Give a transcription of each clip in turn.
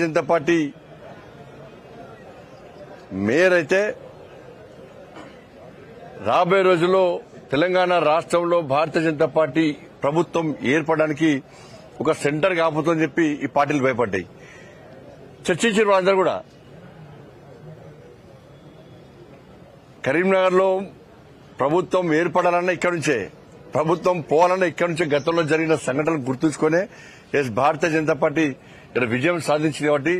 Janata party mayor అయితే రాబోయే రోజుల్లో తెలంగాణ రాష్ట్రంలో భారతీయ జనతా పార్టీ ప్రభుత్వం ఏర్పడడానికి ఒక సెంటర్ కాపుతుందని చెప్పి ఈ పార్టీలు భయపడ్డాయి. చర్చించారు వాళ్ళందరూ కూడా. కరీంనగర్ లో ప్రభుత్వం ఏర్పడాలన్నా ఇక్కడి నుంచే, ప్రభుత్వం పోవాలన్నా ఇక్కడి నుంచే గతంలో జరిగిన సంఘటనలు గుర్తుంచుకునే భారతీయ జనతా పార్టీ ఇక్కడ విజయం సాధించింది. కాబట్టి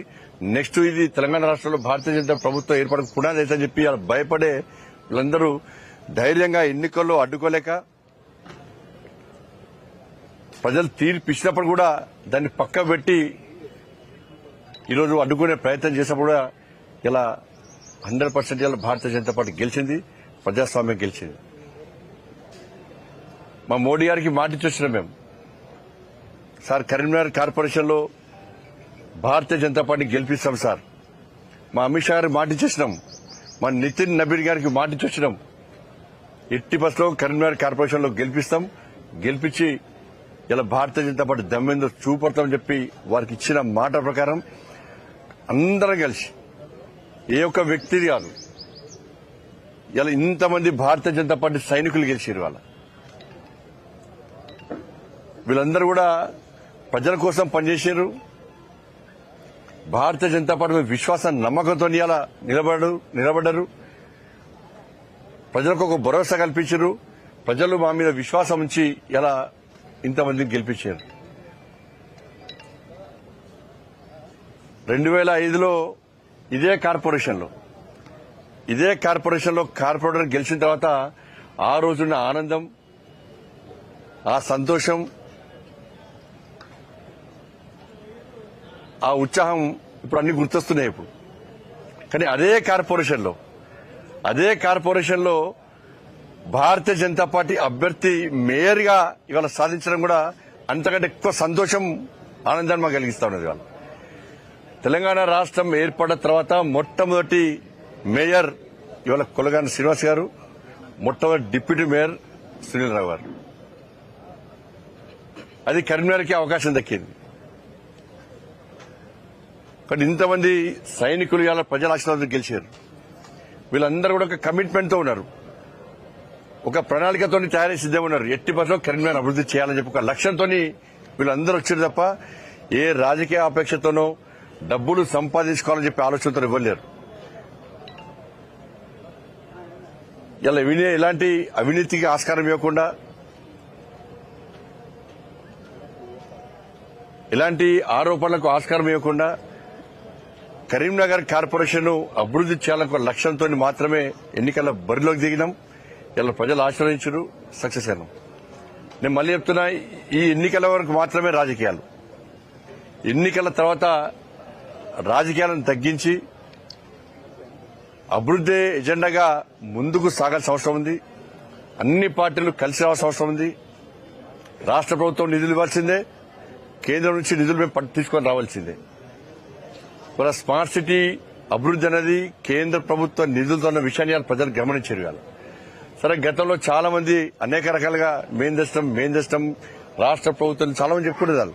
నెక్స్ట్ ఇది తెలంగాణ రాష్ట్రంలో భారతీయ జనతా ప్రభుత్వం ఏర్పడక పునాది అవుతుందని చెప్పి భయపడే వీళ్ళందరూ ధైర్యంగా ఎన్నికల్లో అడ్డుకోలేక ప్రజలు తీర్పు ఇచ్చినప్పుడు కూడా దాన్ని పక్క పెట్టి ఈరోజు అడ్డుకునే ప్రయత్నం చేసినప్పుడు కూడా ఇలా 100% ఇలా భారతీయ జనతా పార్టీ గెలిచింది, ప్రజాస్వామ్యం గెలిచింది. మా మోడీ గారికి మాట ఇచ్చొచ్చినాం మేము. సార్ కరీంనగర్ కార్పొరేషన్ లో భారతీయ జనతా పార్టీ గెలిపిస్తాం సార్. మా అమిత్ షా గారికి మాట ఇచ్చేసినాం. మా నితిన్ నబీన్ గారికి మాట ఇచ్చొచ్చినాం. ఎట్టి బస్లో కరీంనగర్ కార్పొరేషన్ లో గెలిపిస్తాం, గెలిపించి ఇలా భారతీయ జనతా పార్టీ దమ్మెందో చూపడతామని చెప్పి వారికి ఇచ్చిన మాట ప్రకారం అందరం కలిసి ఏ ఒక్క వ్యక్తి కాదు, ఇలా ఇంతమంది భారతీయ జనతా పార్టీ సైనికులు గెలిచారు. వీళ్ళందరూ కూడా ప్రజల కోసం పనిచేశారు. భారతీయ జనతా పార్టీ మీద విశ్వాసం నమ్మకంతో ఇలా నిలబడ్డారు. ప్రజలకు ఒక భరోసా కల్పించారు. ప్రజలు మా మీద విశ్వాసం ఉంచి ఇలా ఇంతమందిని గెలిపించారు. 2005లో ఇదే కార్పొరేషన్లో కార్పొరేటర్ గెలిచిన తర్వాత ఆ రోజున్న ఆనందం, ఆ సంతోషం, ఆ ఉత్సాహం ఇప్పుడు అన్ని గుర్తొస్తున్నాయి ఇప్పుడు. కానీ అదే కార్పొరేషన్లో భారతీయ జనతా పార్టీ అభ్యర్థి మేయర్ గా ఇవాళ సాధించడం కూడా అంతకంటే ఎక్కువ సంతోషం, ఆనందాన్ని మాకు కలిగిస్తా ఉన్నది. ఇవాళ తెలంగాణ రాష్ట్రం ఏర్పడిన తర్వాత మొట్టమొదటి మేయర్ ఇవాళ కొలగాని శ్రీనివాస్ గారు, మొట్టమొదటి డిప్యూటీ మేయర్ సునీల్ రావు గారు. అది కరీంనగర్కి అవకాశం దక్కింది. కానీ ఇంతమంది సైనికులు ఇవాళ ప్రజల ఆశీర్వాదం గెలిచారు. వీళ్ళందరూ కూడా ఒక కమిట్మెంట్ తో ఉన్నారు, ఒక ప్రణాళికతో తయారీ సిద్ధంగా ఉన్నారు. ఎట్టి పరిస్థితుల్లో కరీంనగర్ అభివృద్ధి చేయాలని చెప్పి ఒక లక్ష్యంతో వీళ్ళందరూ వచ్చారు తప్ప ఏ రాజకీయ అపేక్షతోనో డబ్బులు సంపాదించుకోవాలని చెప్పి ఆలోచనతో ఇవ్వలేరు. ఇలా ఎలాంటి అవినీతికి ఆస్కారం ఇవ్వకుండా, ఎలాంటి ఆరోపణలకు ఆస్కారం ఇవ్వకుండా కరీంనగర్ కార్పొరేషన్ అభివృద్ధి చేయాలనే లక్ష్యంతో మాత్రమే ఎన్నికల బరిలోకి దిగినాం. ఇలా ప్రజలు ఆశీర్వదించారు, సక్సెస్ అయినాం. నేను మళ్ళీ చెప్తున్నా, ఈ ఎన్నికల వరకు మాత్రమే రాజకీయాలు. ఎన్నికల తర్వాత రాజకీయాలను తగ్గించి అభివృద్ధి ఎజెండాగా ముందుకు సాగాల్సిన అవసరం ఉంది. అన్ని పార్టీలు కలిసి రావాల్సిన అవసరం ఉంది. రాష్ట్ర ప్రభుత్వం నిధులు ఇవ్వాల్సిందే, కేంద్రం నుంచి నిధులు మేము తీసుకొని రావాల్సిందే. మన స్మార్ట్ సిటీ అభివృద్ధి అనేది కేంద్ర ప్రభుత్వ నిధులతో ఉన్న విషయాన్ని ప్రజలు గమనించారు. సరే, గతంలో చాలా మంది అనేక రకాలుగా మేం తెస్తాం రాష్ట్ర ప్రభుత్వం చాలా మంది చెప్పుకునేదారు.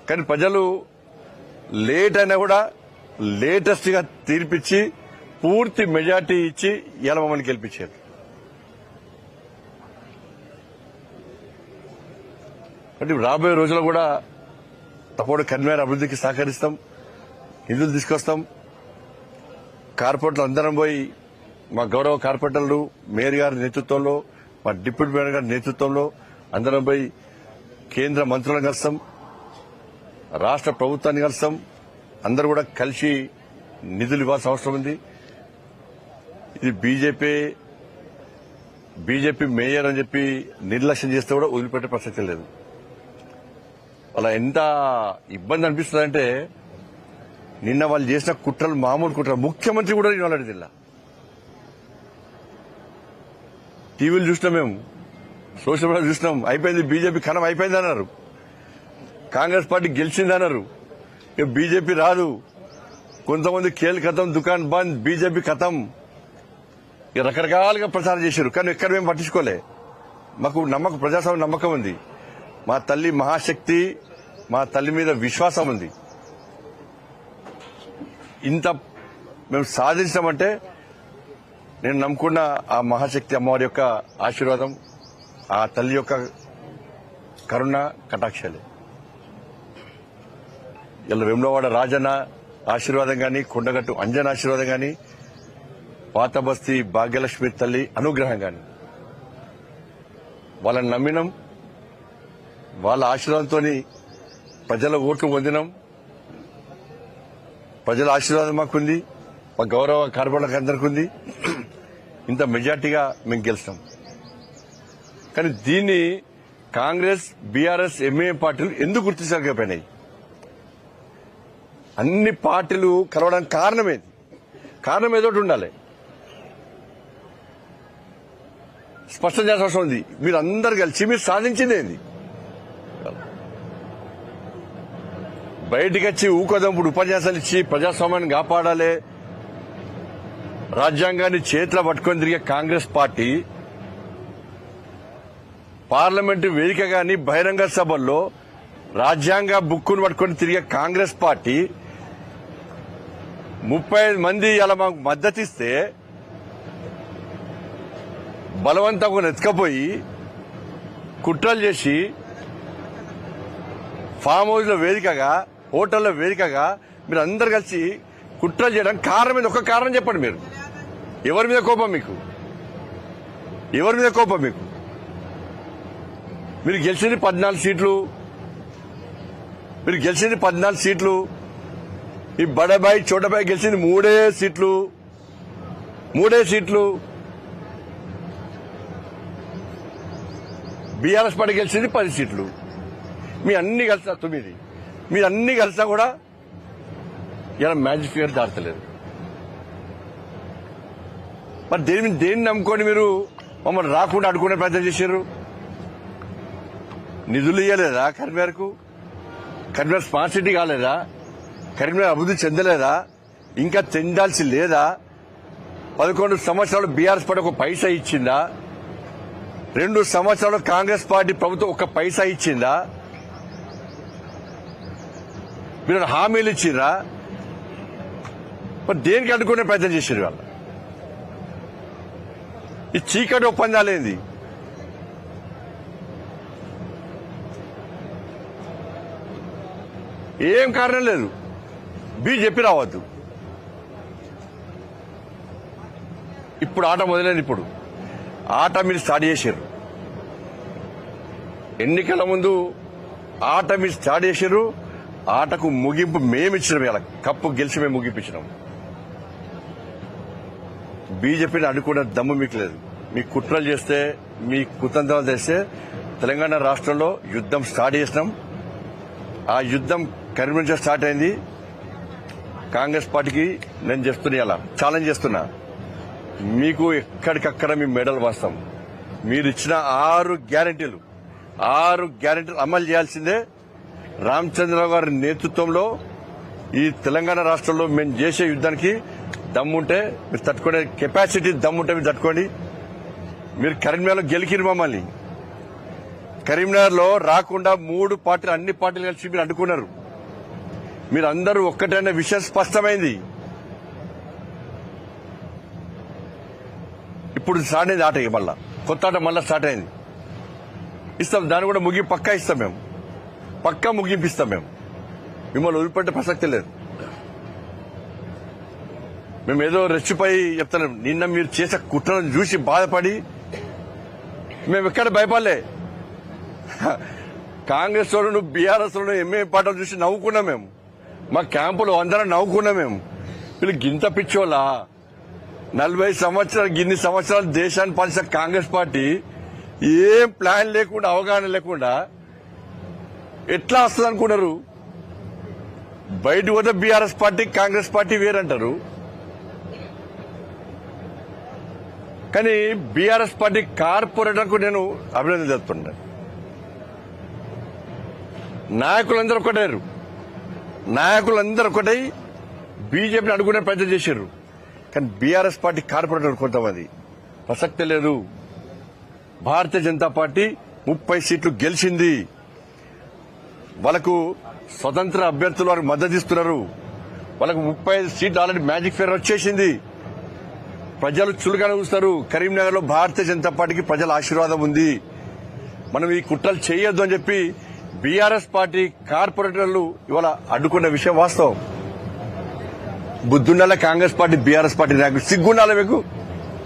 కానీ ప్రజలు లేట్ అయినా కూడా లేటెస్ట్ గా తీర్పిచ్చి పూర్తి మెజార్టీ ఇచ్చి ఇలా మమ్మల్ని గెలిపించారు. అంటే రాబోయే రోజుల్లో కూడా తప్పకుండా కరీంనగర్ అభివృద్ధికి సహకరిస్తాం, నిధులు తీసుకొస్తాం. కార్పొరేటర్లు అందరం పోయి, మా గౌరవ కార్పొరేటర్లు మేయర్ గారి నేతృత్వంలో, మా డిప్యూటీ మేయర్ గారి నేతృత్వంలో అందరం పోయి కేంద్ర మంత్రులను కలుస్తాం, రాష్ట్ర ప్రభుత్వాన్ని కలుస్తాం. అందరూ కూడా కలిసి నిధులు ఇవ్వాల్సిన అవసరం ఉంది. ఇది బీజేపీ మేయర్ అని చెప్పి నిర్లక్ష్యం చేస్తే కూడా వదిలిపెట్టే ప్రసక్తి లేదు. అలా ఎంత ఇబ్బంది అనిపిస్తుందంటే, నిన్న వాళ్ళు చేసిన కుట్రలు మామూలు కుట్రలు. ముఖ్యమంత్రి కూడా నేను అలాంటి జిల్లా టీవీలు చూసినాం, మేము సోషల్ మీడియా చూసినాం. అయిపోయింది, బీజేపీ కణం అయిపోయింది అన్నారు. కాంగ్రెస్ పార్టీ గెలిచిందన్నారు. ఇక బీజేపీ రాదు. కొంతమంది ఖేల్ ఖతం, దుకాన్ బంద్, బీజేపీ ఖతం, ఇక రకరకాలుగా ప్రచారం చేశారు. కానీ ఎక్కడ మేము పట్టించుకోలే. మాకు ప్రజాస్వామ్య నమ్మకం ఉంది. మా తల్లి మహాశక్తి, మా తల్లి మీద విశ్వాసం ఉంది. ఇంత మేము సాధించామంటే నేను నమ్ముకున్న ఆ మహాశక్తి అమ్మవారి యొక్క ఆశీర్వాదం, ఆ తల్లి యొక్క కరుణ కటాక్షాలే. ఇలా వేములవాడ రాజన్న ఆశీర్వాదం గాని, కొండగట్టు అంజన ఆశీర్వాదం గాని, పాత బస్తీ భాగ్యలక్ష్మి తల్లి అనుగ్రహం గాని, వాళ్ళని నమ్మినాం. వాళ్ళ ఆశీర్వాదంతో ప్రజల ఓట్లు పొందినాం. ప్రజల ఆశీర్వాదం మాకుంది, మా గౌరవ కార్పొరేటర్లకు అందరికీ ఉంది. ఇంత మెజార్టీగా మేము గెలుస్తాం. కానీ దీన్ని కాంగ్రెస్, బీఆర్ఎస్, ఎంఐఎం పార్టీలు ఎందుకు గుర్తించలేకపోయినాయి? అన్ని పార్టీలు కలవడానికి కారణం ఏదో ఒకటి ఉండాలి. స్పష్టం చేయాల్సిన అవసరం ఉంది. మీరు అందరు కలిసి మీరు సాధించింది ఏంది? బయటికి వచ్చి ఊకదంపుడు ఉపన్యాసాలు ఇచ్చి ప్రజాస్వామ్యాన్ని కాపాడాలి, రాజ్యాంగాన్ని చేతిలో పట్టుకొని తిరిగే కాంగ్రెస్ పార్టీ పార్లమెంటు వేదిక గాని, బహిరంగ సభల్లో రాజ్యాంగ బుక్కును పట్టుకొని తిరిగే కాంగ్రెస్ పార్టీ 35 మంది ఇలా మాకు మద్దతిస్తే బలవంతంగా ఎత్తుకపోయి కుట్రలు చేసి ఫామ్ హౌస్ లో వేదికగా, హోటల్లో వేదికగా మీరు అందరు కలిసి కుట్రలు చేయడానికి కారణం మీద ఒక కారణం చెప్పండి. మీరు ఎవరి మీద కోపం మీకు? మీరు గెలిచింది 14 సీట్లు. ఈ బడబాయి చోటబాయి గెలిచింది 3 సీట్లు. బీఆర్ఎస్ పార్టీ గెలిచింది 10 సీట్లు. మీ అన్ని కలిసా 9. మీరు అన్ని కలిసా కూడా ఇలా మ్యాజిక్ ఫిగర్ దాటలేదు. మరి దేన్ని నమ్ముకొని మీరు మమ్మల్ని రాకుండా అడ్డుకునే ప్రయత్నం చేశారు? నిధులు ఇవ్వలేదా? కరీంనగర్ స్మార్ట్ సిటీ కాలేదా? కరీంనగర్ అభివృద్ధి చెందలేదా? ఇంకా చెందాల్సి లేదా? 11 సంవత్సరాలు బీఆర్ఎస్ పార్టీ ఒక పైసా ఇచ్చిందా? 2 సంవత్సరాలు కాంగ్రెస్ పార్టీ ప్రభుత్వం ఒక పైసా ఇచ్చిందా? మీరు హామీలు ఇచ్చిర్రా? మరి దేనికి అడ్డుకునే ప్రయత్నం చేశారు వాళ్ళు? ఈ చీకటి ఒప్పందాలేంది? ఏం కారణం లేదు. చెప్పి రావద్దు. ఇప్పుడు ఆట మొదలైంది. ఇప్పుడు ఆట మీరు స్టార్ట్ చేశారు. ఎన్నికల ముందు ఆట మీరు స్టార్ట్ చేశారు. ఆటకు ముగింపు మేమిచ్చినాం. ఇలా కప్పు గెలిచి మేము ముగింపించినాం. బీజేపీని అడ్డుకునే దమ్ము మీకు లేదు. మీ కుట్రలు చేస్తే, మీ కుతంత్రాలు చేస్తే తెలంగాణ రాష్ట్రంలో యుద్ధం స్టార్ట్ చేసినాం. ఆ యుద్ధం కరీంనగర్ స్టార్ట్ అయింది. కాంగ్రెస్ పార్టీకి నేను చెప్తున్నా, ఇలా ఛాలెంజ్ చేస్తున్నా, మీకు ఎక్కడికక్కడ మీ మెడల్ వాస్తాం. మీరు ఇచ్చిన 6 గ్యారెంటీలు అమలు చేయాల్సిందే. రామచంద్రరావు గారి నేతృత్వంలో ఈ తెలంగాణ రాష్ట్రంలో మేము చేసే యుద్ధానికి దమ్ముంటే మీరు తట్టుకునే కెపాసిటీ దమ్ముంటే మీరు తట్టుకోండి. మీరు కరీంనగర్లో గెలికిరు మమ్మల్ని. కరీంనగర్లో రాకుండా 3 పార్టీలు, అన్ని పార్టీలు కలిసి మీరు అడ్డుకున్నారు. మీరందరూ ఒక్కటైన విషయం స్పష్టమైంది. ఇప్పుడు స్టార్ట్ అయింది ఆట. మళ్ళా కొత్త ఆట మళ్ళా స్టార్ట్ అయింది. ఇస్తాం, దాన్ని కూడా పక్కా ఇస్తాం. మేము పక్కా ముగింపిస్తాం. మేము మిమ్మల్ని వదిలిపెట్టే ప్రసక్తి లేదు. మేము ఏదో రెచ్చిపోయి చెప్తాం. నిన్న మీరు చేసే కుట్రను చూసి బాధపడి మేము ఎక్కడ భయపడలే. కాంగ్రెస్ వాళ్ళు, బీఆర్ఎస్ వాళ్ళు, ఎంఏ పార్టీలు చూసి నవ్వుకున్నాం. మేము మా క్యాంపులో అందరం నవ్వుకున్నాం. మేము వీళ్ళు గింత పిచ్చోళ్ళా? 40 సంవత్సరాలు, ఇన్ని సంవత్సరాలు దేశాన్ని పాలించిన కాంగ్రెస్ పార్టీ ఏం ప్లాన్ లేకుండా, అవగాహన లేకుండా ఎట్లా వస్తుంది అనుకున్నారు? బయట పోతే బీఆర్ఎస్ పార్టీ, కాంగ్రెస్ పార్టీ వేరంటారు. కానీ బీఆర్ఎస్ పార్టీ కార్పొరేటర్కు నేను అభినందన చెప్తున్నా. నాయకులందరూ ఒకటై బీజేపీని అడుగునే ప్రయత్నం చేశారు. కానీ బీఆర్ఎస్ పార్టీ కార్పొరేటర్ కొంతమంది ప్రసక్తే లేదు. భారతీయ జనతా పార్టీ 30 సీట్లు గెలిచింది. వాళ్ళకు స్వతంత్ర అభ్యర్థులు వారికి మద్దతు ఇస్తున్నారు. వాళ్ళకు 35 సీట్లు ఆల్రెడీ మ్యాజిక్ ఫేర్ వచ్చేసింది. ప్రజలు చులుగానే చూస్తారు. కరీంనగర్ లో భారతీయ జనతా పార్టీకి ప్రజల ఆశీర్వాదం ఉంది. మనం ఈ కుట్రలు చేయొద్దు అని చెప్పి బీఆర్ఎస్ పార్టీ కార్పొరేటర్లు ఇవాళ అడ్డుకున్న విషయం వాస్తవం. బుద్ధుండాల కాంగ్రెస్ పార్టీ బీఆర్ఎస్ పార్టీ నాయకులు సిగ్గుండాల మీకు.